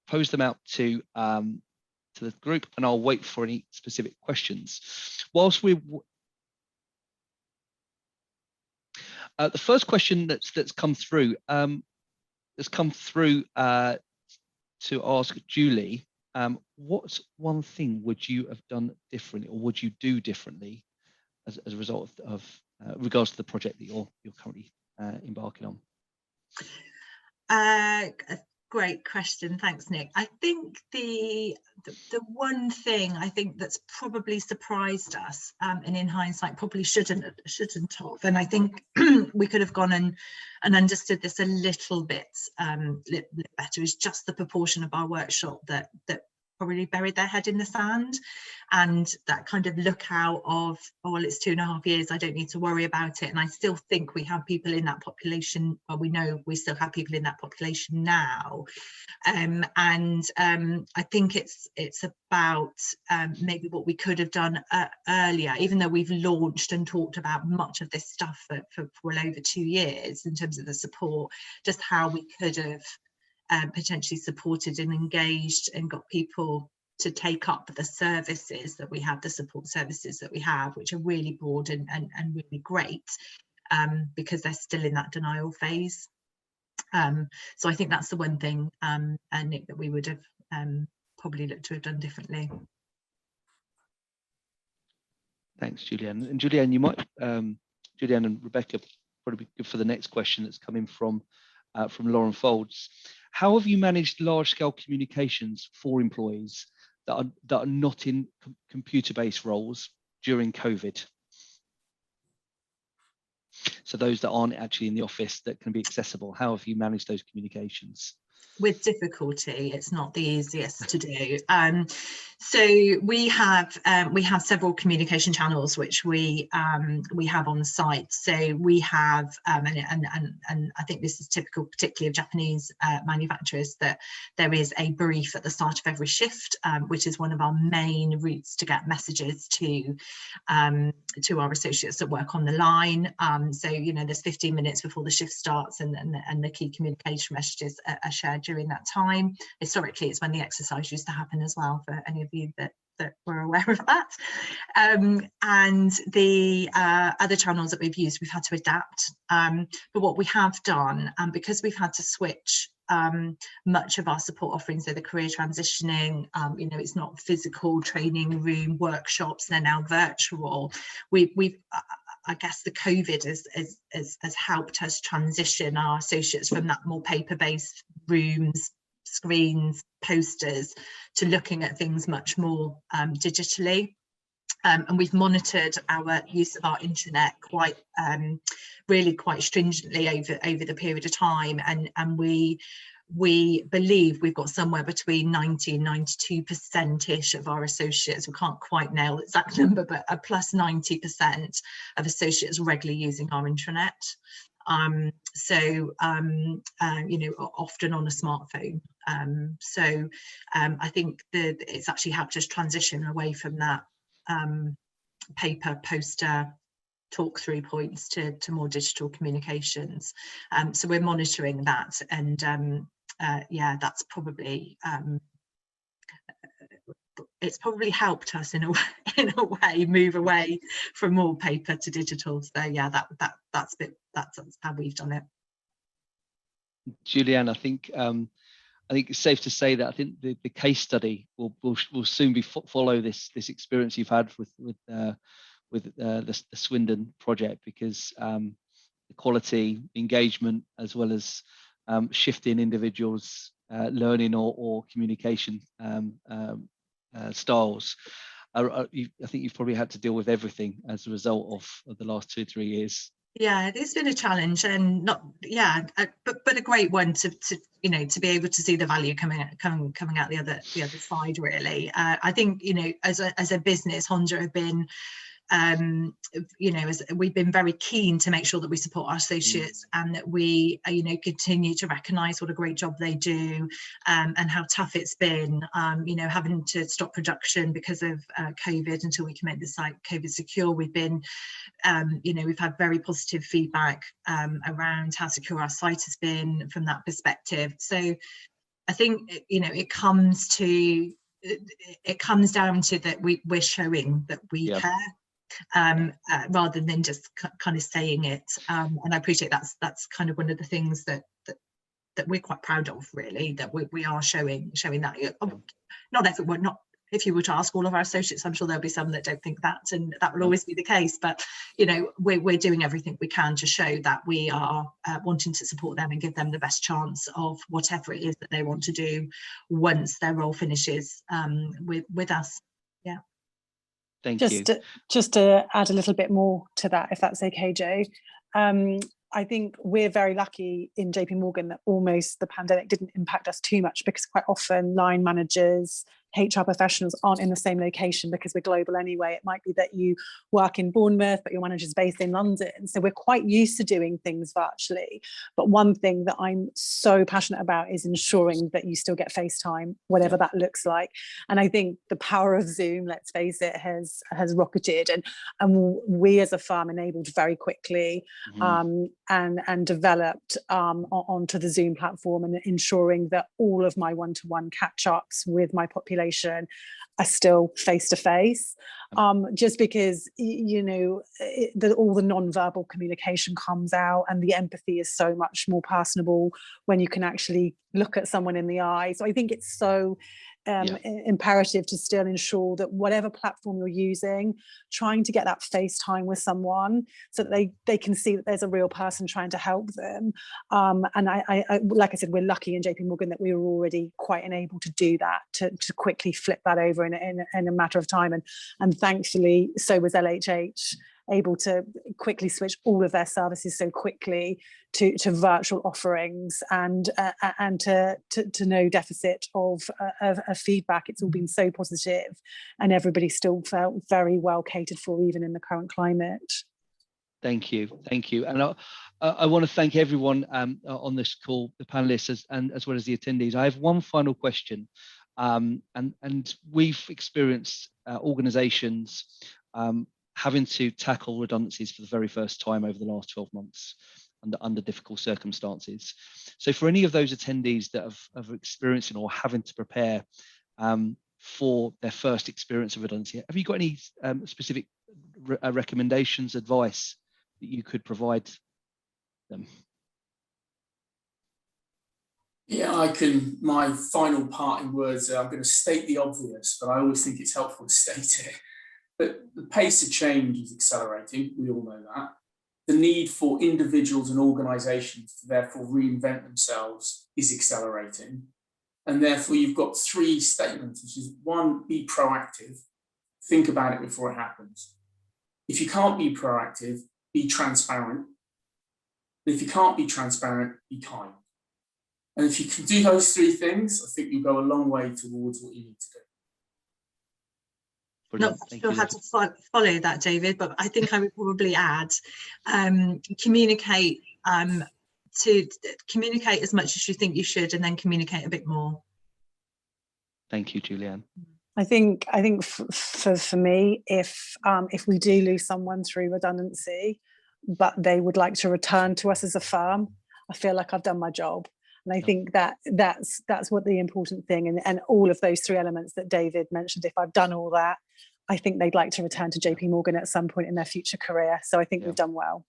pose them out to the group, and I'll wait for any specific questions. Whilst we, the first question that's come through to ask Julie. What one thing would you have done differently, or would you do differently as a result of regards to the project that you're currently embarking on? A great question, thanks, Nick. I think the one thing I think that's probably surprised us, and in hindsight probably shouldn't have, and I think we could have gone and understood this a little bit better, is just the proportion of our workshop that probably buried their head in the sand, and that kind of lookout of, oh, well, it's 2.5 years, I don't need to worry about it. And I still think we have people in that population, or we know we still have people in that population now, and I think it's about maybe what we could have done earlier, even though we've launched and talked about much of this stuff for well over 2 years in terms of the support, just how we could have potentially supported and engaged and got people to take up the services that we have, the support services that we have, which are really broad and really great, because they're still in that denial phase. So I think that's the one thing, Nick, that we would have probably looked to have done differently. Thanks, Julianne. And Julianne, you might, Julianne and Rebecca, probably be good for the next question that's coming from Lauren Folds. How have you managed large-scale communications for employees that are not in computer-based roles during COVID? So those that aren't actually in the office that can be accessible, how have you managed those communications? With difficulty, it's not the easiest to do. So we have several communication channels which we have on site. So we have and I think this is typical, particularly of Japanese manufacturers, that there is a brief at the start of every shift, which is one of our main routes to get messages to our associates that work on the line. So, you know, there's 15 minutes before the shift starts, and the key communication messages are shared during that time. Historically, it's when the exercise used to happen as well, for any of you that were aware of that. And the other channels that we've used, we've had to adapt. But what we have done, because we've had to switch much of our support offerings, so the career transitioning, you know, it's not physical training room workshops, they're now virtual. We've I guess the COVID has helped us transition our associates from that more paper-based rooms, screens, posters, to looking at things much more digitally. And we've monitored our use of our intranet really quite stringently over the period of time, and we believe we've got somewhere between 90 and 92%-ish of our associates, we can't quite nail the exact number, but a plus 90% of associates regularly using our intranet. you know, often on a smartphone. I think that it's actually helped us transition away from that paper poster talk through points to more digital communications. So we're monitoring that, and yeah, that's probably it's probably helped us in a way move away from more paper to digital. So yeah, that's how we've done it. Julianne, I think it's safe to say that I think the case study will soon follow this experience you've had with the Swindon project, because the quality, engagement, as well as shifting individuals' learning or communication styles. I think you've probably had to deal with everything as a result of the last 2 or 3 years. Yeah, it's been a challenge, and but a great one to you know, to be able to see the value coming out the other side, really. I think, you know, as a business, Honda have been you know, as we've been very keen to make sure that we support our associates, and that we you know, continue to recognise what a great job they do, and how tough it's been, you know, having to stop production because of COVID until we can make the site COVID secure. We've been you know, we've had very positive feedback around how secure our site has been from that perspective. So I think, you know, it comes down to that we're showing that we care, rather than just kind of saying it. And I appreciate that's kind of one of the things that we're quite proud of, really, that we are showing that. Not everyone, not if you were to ask all of our associates, I'm sure there'll be some that don't think that, and that will always be the case. But you know, we're doing everything we can to show that we are wanting to support them and give them the best chance of whatever it is that they want to do once their role finishes with us. Yeah. Thank you. Just to add a little bit more to that, if that's okay, Jo. I think we're very lucky in JP Morgan that almost the pandemic didn't impact us too much, because quite often line managers, HR professionals aren't in the same location because we're global anyway. It might be that you work in Bournemouth, but your manager's based in London. So we're quite used to doing things virtually. But one thing that I'm so passionate about is ensuring that you still get FaceTime, whatever that looks like. And I think the power of Zoom, let's face it, has rocketed. And we as a firm enabled very quickly and developed onto the Zoom platform, and ensuring that all of my one-to-one catch-ups with my population are still face-to-face, just because, you know, all the non-verbal communication comes out, and the empathy is so much more personable when you can actually look at someone in the eye. So I think it's so imperative to still ensure that whatever platform you're using, trying to get that FaceTime with someone so that they can see that there's a real person trying to help them. And I like I said, we're lucky in JP Morgan that we were already quite enabled to do that, to quickly flip that over in a matter of time. And thankfully, so was LHH, able to quickly switch all of their services so quickly to virtual offerings, and to no deficit of feedback. It's all been so positive, and everybody still felt very well catered for, even in the current climate. Thank you, and I want to thank everyone on this call, the panelists as well as the attendees. I have one final question, and we've experienced organisations having to tackle redundancies for the very first time over the last 12 months under difficult circumstances. So for any of those attendees that have experiencing or having to prepare for their first experience of redundancy, have you got any specific recommendations, advice that you could provide them? Yeah, I can. My final parting words are, I'm going to state the obvious, but I always think it's helpful to state it. But the pace of change is accelerating, we all know that. The need for individuals and organisations to therefore reinvent themselves is accelerating. And therefore you've got 3 statements, which is 1, be proactive, think about it before it happens. If you can't be proactive, be transparent. And if you can't be transparent, be kind. And if you can do those 3 things, I think you'll go a long way towards what you need to do. Not sure how to follow that, David, but I think I would probably add, communicate to communicate as much as you think you should, and then communicate a bit more. Thank you, Julianne. I think for me, if we do lose someone through redundancy, but they would like to return to us as a firm, I feel like I've done my job. And I think that's what the important thing, and all of those three elements that David mentioned, if I've done all that, I think they'd like to return to JP Morgan at some point in their future career. So I think we've done well.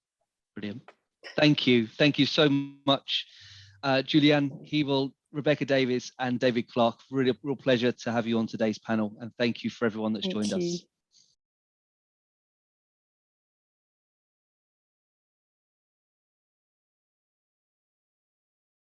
Brilliant. Thank you. Thank you so much, Julianne, Keeble, Rebecca Davies and David Clarke. Really a real pleasure to have you on today's panel, and thank you for everyone that's joined us.